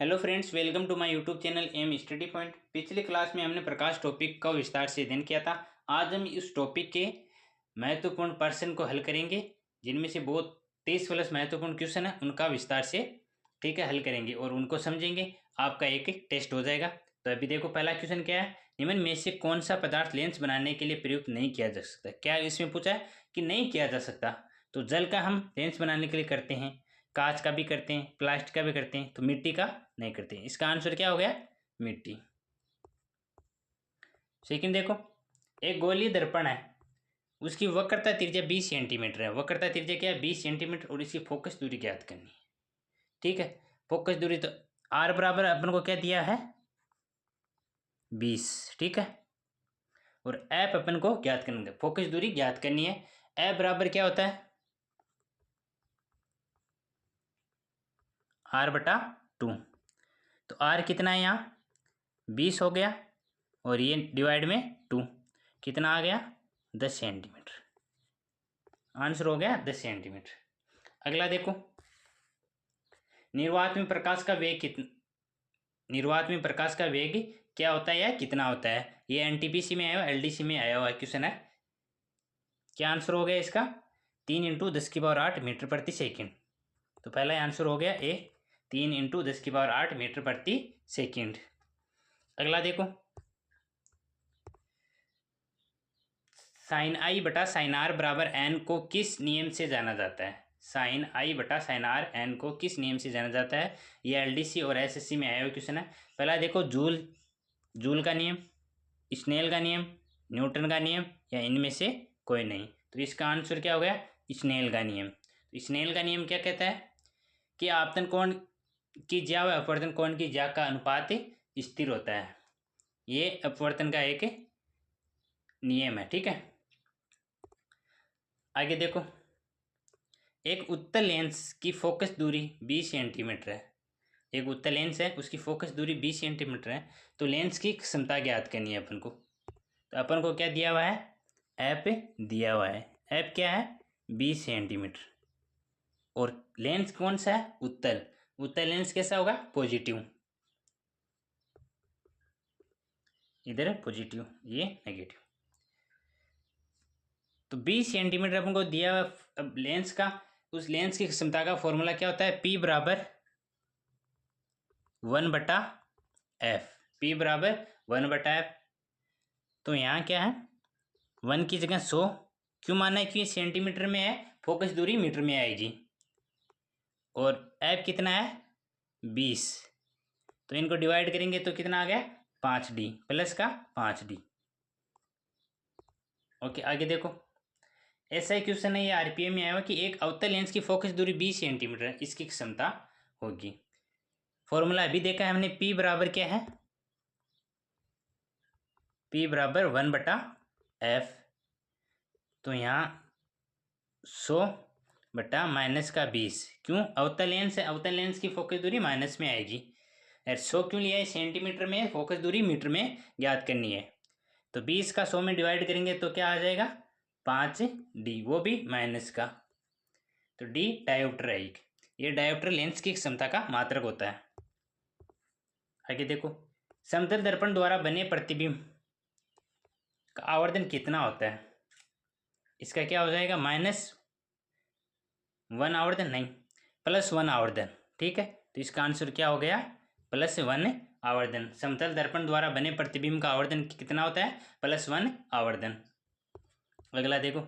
Hello friends, welcome to my YouTube channel M study point. पिछले class में हमने प्रकाश topic का विस्तार से अध्ययन किया था। आज हम इस टॉपिक के महत्वपूर्ण प्रश्न को हल करेंगे, जिनमें से बहुत 30+ महत्वपूर्ण क्वेश्चन है, उनका विस्तार से हल करेंगे और उनको समझेंगे। आपका एक टेस्ट हो जाएगा। तो अभी देखो, पहला क्वेश्चन क्या है, निम्न में से कौन सा पदार्थ लेंस बनाने के लिए प्रयुक्त नहीं किया जा सकता। क्या इसमें पूछा है कि नहीं किया जा सकता। तो जल का हम लेंस बनाने के लिए करते हैं, कांच का भी करते हैं, प्लास्टिक का भी करते हैं, तो मिट्टी का नहीं करते हैं। इसका आंसर क्या हो गया, मिट्टी। सेकंड देखो, एक गोलीय दर्पण है, उसकी वक्रता त्रिज्या 20 सेंटीमीटर है। वक्रता त्रिज्या क्या है, 20 सेंटीमीटर, और इसकी फोकस दूरी ज्ञात करनी है। ठीक है, फोकस दूरी तो आर बराबर अपन को क्या दिया है, 20। ठीक है, और एफ अपन को ज्ञात करना है, फोकस दूरी ज्ञात करनी है। एफ बराबर क्या होता है, r/2। तो r कितना है, यहाँ 20 हो गया, और ये डिवाइड में 2 कितना आ गया, 10 सेंटीमीटर। आंसर हो गया 10 सेंटीमीटर। अगला देखो, निर्वात में प्रकाश का वेग क्या होता है या कितना होता है। ये एनटीपीसी में आया हुआ, एलडीसी में आया हुआ क्वेश्चन है। क्या आंसर हो गया इसका, 3 × 10⁸ मीटर प्रति सेकेंड। तो पहला आंसर हो गया ए, 3 × 10⁸ मीटर प्रति सेकेंड। अगला देखो, sin I/sin r बराबर n को किस नियम से जाना जाता है। sin I/sin r n को किस नियम से जाना जाता है। ये एलडीसी और एसएससी में आया हुआ क्वेश्चन है। पहला देखो, जूल का नियम, स्नेल का नियम, न्यूटन का नियम, या इनमें से कोई नहीं। तो इसका आंसर क्या हो गया, स्नेल का नियम। तो स्नेल का नियम क्या कहता है कि आपतन कोण की ज्या व अपवर्तन कोण की ज्या का अनुपात स्थिर होता है। ये अपवर्तन का एक नियम है। ठीक है, आगे देखो, एक उत्तल लेंस की फोकस दूरी 20 सेंटीमीटर है। एक उत्तल लेंस है, उसकी फोकस दूरी 20 सेंटीमीटर है। तो लेंस की क्षमता ज्ञात करनी है अपन को। तो अपन को क्या दिया हुआ है, एफ दिया हुआ है। एफ क्या है, 20 सेंटीमीटर, और लेंस कौन सा है, उत्तल। उत्तल लेंस कैसा होगा, पॉजिटिव। इधर पॉजिटिव, ये नेगेटिव। तो 20 सेंटीमीटर अपन को दिया हुआ। अब लेंस का, उस लेंस की क्षमता का फॉर्मूला क्या होता है, P बराबर 1/f। P बराबर 1/f। तो यहाँ क्या है, 1 की जगह 100 क्यों माना है, क्योंकि सेंटीमीटर में है, फोकस दूरी मीटर में आएगी, और f कितना है, 20। तो इनको डिवाइड करेंगे तो कितना आ गया, 5d प्लस का 5d। ओके, आगे देखो, ऐसा ही क्वेश्चन है, ये आरपीएम में आया हुआ कि एक अवतल लेंस की फोकस दूरी 20 सेंटीमीटर है, इसकी क्षमता होगी। फॉर्मूला अभी देखा है हमने, P बराबर क्या है, P बराबर 1/f। तो यहाँ 100 बटा माइनस का 20, क्यों, अवतल लेंस है, अवतल लेंस की फोकस दूरी माइनस में आएगी। 100 क्यों लिया है, सेंटीमीटर में, फोकस दूरी मीटर में ज्ञात करनी है। तो 20 का 100 में डिवाइड करेंगे तो क्या आ जाएगा, 5d, वो भी माइनस का। तो d डायोप्टर है एक, ये डायोप्टर लेंस की क्षमता का मात्रक होता है। आगे देखो, समतल दर्पण द्वारा बने प्रतिबिंब का आवर्धन कितना होता है। इसका क्या हो जाएगा, -1 आवर्धन, नहीं, +1 आवर्धन। ठीक है, तो इसका आंसर क्या हो गया, +1 आवर्धन। समतल दर्पण द्वारा बने प्रतिबिंब का आवर्धन कितना होता है, +1 आवर्धन। अगला देखो,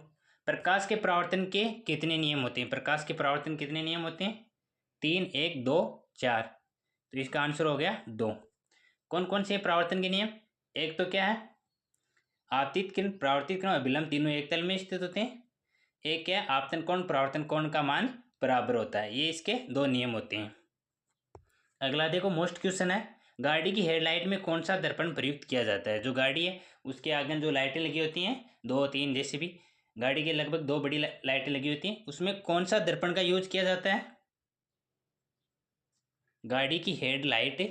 प्रकाश के परावर्तन के कितने नियम होते हैं। प्रकाश के परावर्तन कितने नियम होते हैं, 3, 1, 2, 4। तो इसका आंसर हो गया 2। कौन कौन से परावर्तन के नियम, एक तो क्या है, आपतित किरण, परावर्तित किरण और विलंब तीनों एक तल में स्थित होते हैं। एक क्या है, आपतन कोण, परावर्तन कोण का मान बराबर होता है। ये इसके 2 नियम होते हैं। अगला देखो, मोस्ट क्वेश्चन है, गाड़ी की हेडलाइट में कौन सा दर्पण प्रयुक्त किया जाता है। जो गाड़ी है उसके आगे जो लाइटें लगी होती हैं, 2, 3, जैसे भी गाड़ी के लगभग 2 बड़ी लाइटें लगी होती हैं, उसमें कौन सा दर्पण का यूज किया जाता है। गाड़ी की हेडलाइट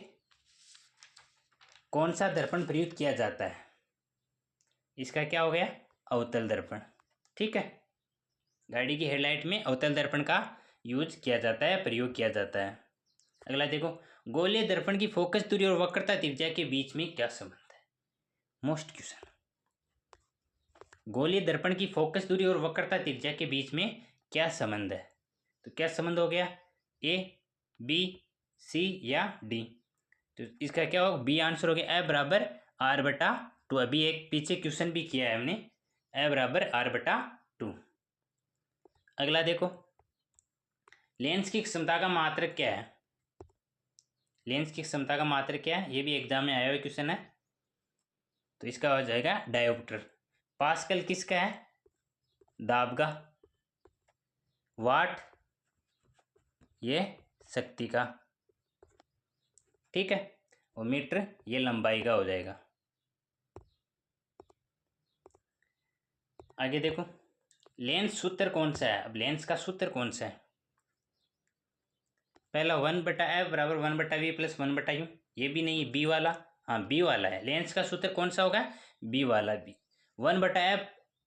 कौन सा दर्पण प्रयुक्त किया जाता है, इसका क्या हो गया, अवतल दर्पण। ठीक है, गाड़ी की हेडलाइट में अवतल दर्पण का यूज किया जाता है, प्रयोग किया जाता है। अगला देखो, गोलीय दर्पण की फोकस दूरी और वक्रता त्रिज्या के बीच में क्या संबंध है? Most question. गोलीय दर्पण की फोकस दूरी और वक्रता त्रिज्या के बीच में क्या संबंध है? तो क्या संबंध हो गया? ए, बी, सी या डी? तो इसका क्या होगा? बी आंसर हो गया। ए बराबर आर बटा टू। अभी एक पीछे क्वेश्चन भी किया है हमने, ए बराबर आर बटा टू। अगला देखो, लेंस की क्षमता का मात्रक क्या है? लेंस की क्षमता का मात्रक क्या है? ये भी एग्जाम में आया हुआ क्वेश्चन है। तो इसका हो जाएगा डायोप्टर। पास्कल किसका है? दाब का। वाट ये शक्ति का, ठीक है। और मीटर ये लंबाई का हो जाएगा। आगे देखो, लेंस सूत्र कौन सा है? अब लेंस का सूत्र कौन सा है? पहला 1/f बराबर 1/v प्लस 1/u। ये भी नहीं, बी वाला, हाँ बी वाला है। लेंस का सूत्र कौन सा होगा? बी वाला। बी 1/f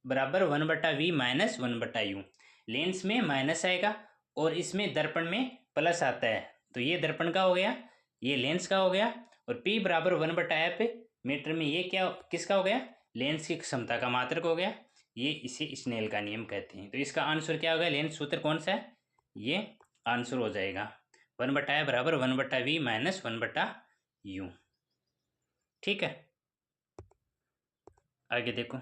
बराबर 1/v माइनस 1/u। लेंस में माइनस आएगा और इसमें दर्पण में प्लस आता है, तो ये दर्पण का हो गया, ये लेंस का हो गया। और p बराबर 1/f मीटर में, ये क्या किसका हो गया? लेंस की क्षमता का मात्रक हो गया। ये इसे स्नेल का नियम कहते हैं। तो इसका आंसर क्या होगा? लेंस सूत्र कौन सा है? ये आंसर हो जाएगा 1/f बराबर 1/v माइनस 1/u। ठीक है। आगे देखो,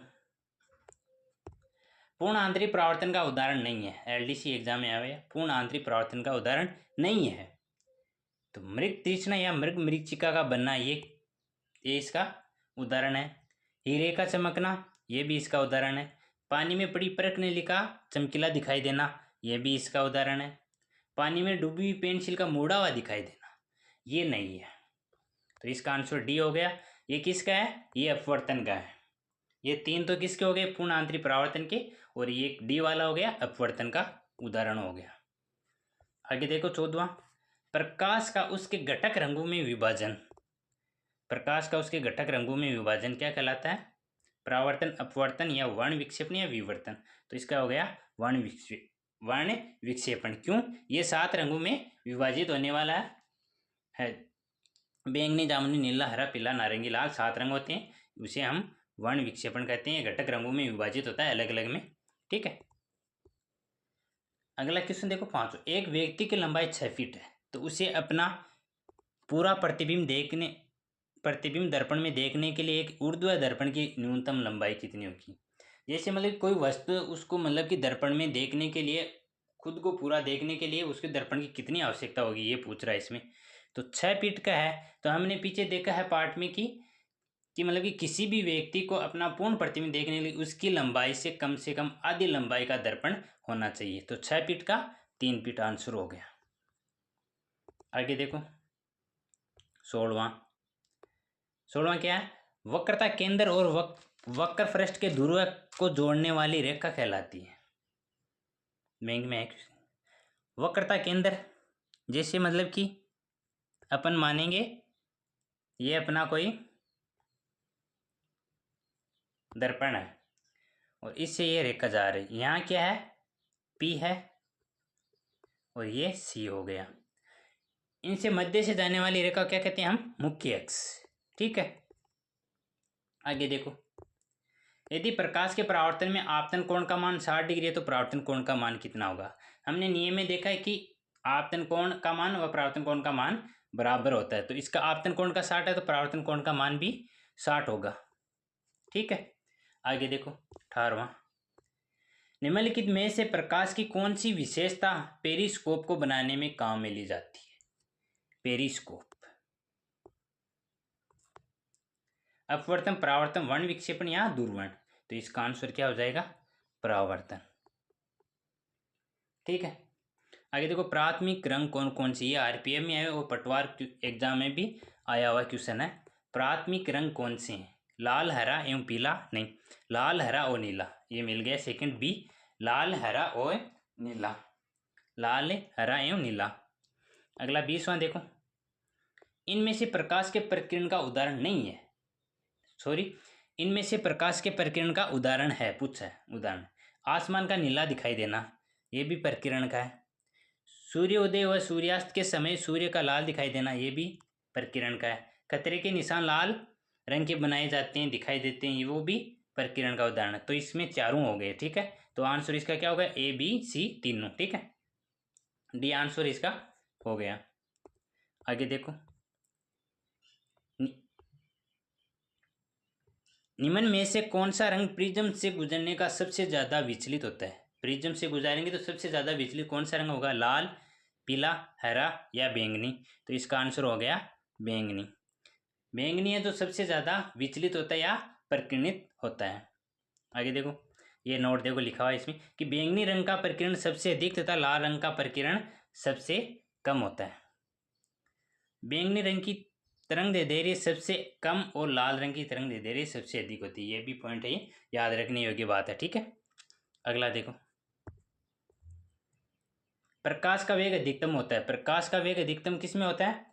पूर्ण आंतरिक परावर्तन का उदाहरण नहीं है। एलडीसी एग्जाम में आया, पूर्ण आंतरिक परावर्तन का उदाहरण नहीं है। तो मृग तृष्णा या मृग मरीचिका का बनना, ये इसका उदाहरण है। हीरे का चमकना, ये भी इसका उदाहरण है। पानी में पड़ी परख ने लिखा चमकीला दिखाई देना, ये भी इसका उदाहरण है। पानी में डूबी हुई पेंसिल का मुड़ा हुआ दिखाई देना, ये नहीं है। तो इसका आंसर डी हो गया। ये किसका है? ये अपवर्तन का है। ये तीन तो किसके हो गए? पूर्ण आंतरिक परावर्तन के। और ये डी वाला हो गया अपवर्तन का उदाहरण हो गया। आगे देखो 14वां, प्रकाश का उसके घटक रंगों में विभाजन। प्रकाश का उसके घटक रंगों में विभाजन क्या कहलाता है? परावर्तन, अपवर्तन या वर्ण विक्षेपण या विवर्तन। तो इसका हो गया वर्ण विक्षेपण। क्यों? ये 7 रंगों में विभाजित होने वाला है। बैंगनी, जामुनी, नीला, हरा, पीला, नारंगी, लाल, 7 रंग होते हैं। उसे हम वर्ण विक्षेपण कहते हैं। घटक रंगों में विभाजित होता है अलग अलग में, ठीक है। अगला क्वेश्चन देखो 5। एक व्यक्ति की लंबाई 6 फीट है, तो उसे अपना पूरा प्रतिबिंब दर्पण में देखने के लिए एक ऊर्ध्वाधर दर्पण की न्यूनतम लंबाई कितनी होगी? जैसे मतलब कोई वस्तु, उसको मतलब कि दर्पण में देखने के लिए, खुद को पूरा देखने के लिए उसके दर्पण की कितनी आवश्यकता होगी, ये पूछ रहा है इसमें। तो 6 फीट का है। तो हमने पीछे देखा है पार्ट में कि मतलब कि किसी भी व्यक्ति को अपना पूर्ण प्रतिबिंब देखने के लिए उसकी लंबाई से कम आधी लंबाई का दर्पण होना चाहिए। तो 6 फीट का 3 फीट आंसर हो गया। आगे देखो 16वां क्या है? वक्रता केंद्र और वक्र पृष्ठ के ध्रुव को जोड़ने वाली रेखा कहलाती है। बैंक में वक्रता केंद्र, जैसे मतलब कि अपन मानेंगे ये अपना कोई दर्पण है और इससे ये रेखा जा रही है। यहाँ क्या है? P है और ये C हो गया। इनसे मध्य से जाने वाली रेखा क्या कहते हैं हम? मुख्य अक्ष, ठीक है। आगे देखो, यदि प्रकाश के परावर्तन में आपतन कोण का मान 60 डिग्री है तो परावर्तन कोण का मान कितना होगा? हमने नियम में देखा है कि आपतन कोण का मान व परावर्तन कोण का मान बराबर होता है। तो इसका आपतन कोण का 60 है तो परावर्तन कोण का मान भी 60 होगा, ठीक है। आगे देखो 18वां, निम्नलिखित में से प्रकाश की कौन सी विशेषता पेरिस्कोप को बनाने में काम में ली जाती है? पेरिस्कोप, अपवर्तन, परावर्तन, वर्ण विक्षेपण या दूरवर्ण। तो इसका आंसर क्या हो जाएगा? परावर्तन, ठीक है। आगे देखो, प्राथमिक रंग कौन कौन सी? ये आरपीएम में आया और पटवार एग्जाम में भी आया हुआ क्वेश्चन है। प्राथमिक रंग कौन से हैं? लाल, हरा एवं पीला, नहीं, लाल, हरा और नीला। ये मिल गया सेकंड बी, लाल, हरा और नीला, लाल, हरा एवं नीला। अगला 20वां देखो, इनमें से प्रकाश के प्रकीर्णन का उदाहरण नहीं है, सॉरी, इनमें से प्रकाश के प्रकीर्णन का उदाहरण है, पूछा है उदाहरण। आसमान का नीला दिखाई देना, ये भी प्रकीर्णन का है। सूर्योदय व सूर्यास्त के समय सूर्य का लाल दिखाई देना, ये भी प्रकीर्णन का है। कतरे के निशान लाल रंग के बनाए जाते हैं, दिखाई देते हैं, वो भी प्रकीर्णन का उदाहरण है। तो इसमें चारों हो गए, ठीक है। तो आंसर इसका क्या होगा, ए बी सी तीनों, ठीक है। डी आंसर इसका हो गया। आगे देखो, निम्न में से कौन सा रंग प्रिज्म से गुजरने का सबसे ज्यादा विचलित होता है। प्रिज्म से गुजारेंगे तो सबसे ज्यादा विचलित कौन सा रंग होगा, लाल, पीला, हरा या बैंगनी। तो इसका आंसर हो गया बैंगनी। बैंगनी है तो सबसे ज्यादा विचलित होता है या प्रकीर्णित होता है। आगे देखो, ये नोट देखो लिखा हुआ है इसमें कि बैंगनी रंग का प्रकीर्णन सबसे अधिक तथा लाल रंग का प्रकीर्णन सबसे कम होता है। बैंगनी रंग की तरंग दैर्ध्य सबसे कम और लाल रंग की तरंग दैर्ध्य सबसे अधिक होती है। ये भी पॉइंट है, याद रखने योग्य बात है, ठीक है। अगला देखो, प्रकाश का वेग अधिकतम होता है। प्रकाश का वेग अधिकतम किस में होता है,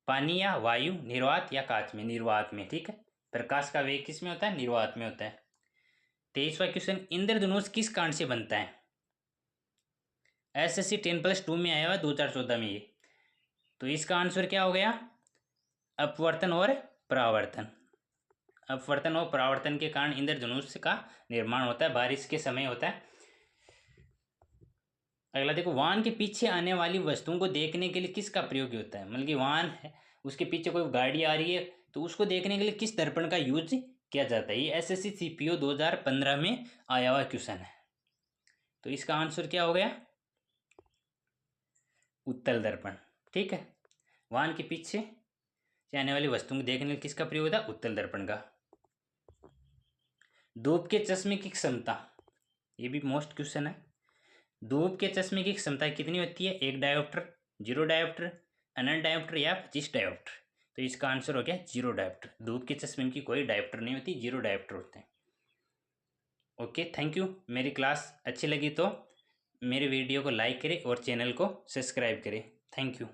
पानी या वायु, निर्वात या कांच में, निर्वात में, ठीक है। प्रकाश का वेग किस में होता है, निर्वात में होता है। 23वां क्वेश्चन, इंद्रधनुष किस कांड से बनता है। SSC 10+2 में आया हुआ 2014 में ये। तो इसका आंसर क्या हो गया, अपवर्तन और परावर्तन। अपवर्तन और परावर्तन के कारण इंद्रधनुष का निर्माण होता है, बारिश के समय होता है। अगला देखो, वाहन के पीछे आने वाली वस्तुओं को देखने के लिए किसका प्रयोग होता है। मतलब कि वाहन है, उसके पीछे कोई गाड़ी आ रही है तो उसको देखने के लिए किस दर्पण का यूज किया जाता है। ये SSC CPO 2015 में आया हुआ क्वेश्चन है। तो इसका आंसर क्या हो गया, उत्तल दर्पण, ठीक है। वाहन के पीछे से आने वाली वस्तुओं को देखने के लिए किसका प्रयोग होता है, उत्तल दर्पण का। धूप के चश्मे की क्षमता, ये भी मोस्ट क्वेश्चन है। धूप के चश्मे की क्षमता कितनी होती है, 1 डायोप्टर, 0 डायोप्टर, अनंत डायोप्टर या 25 डायोप्टर। तो इसका आंसर हो गया 0 डायोप्टर। धूप के चश्मे की कोई डायोप्टर नहीं होती, 0 डायोप्टर होते हैं। Okay, thank you. मेरी क्लास अच्छी लगी तो मेरे वीडियो को लाइक करें और चैनल को सब्सक्राइब करें। Thank you.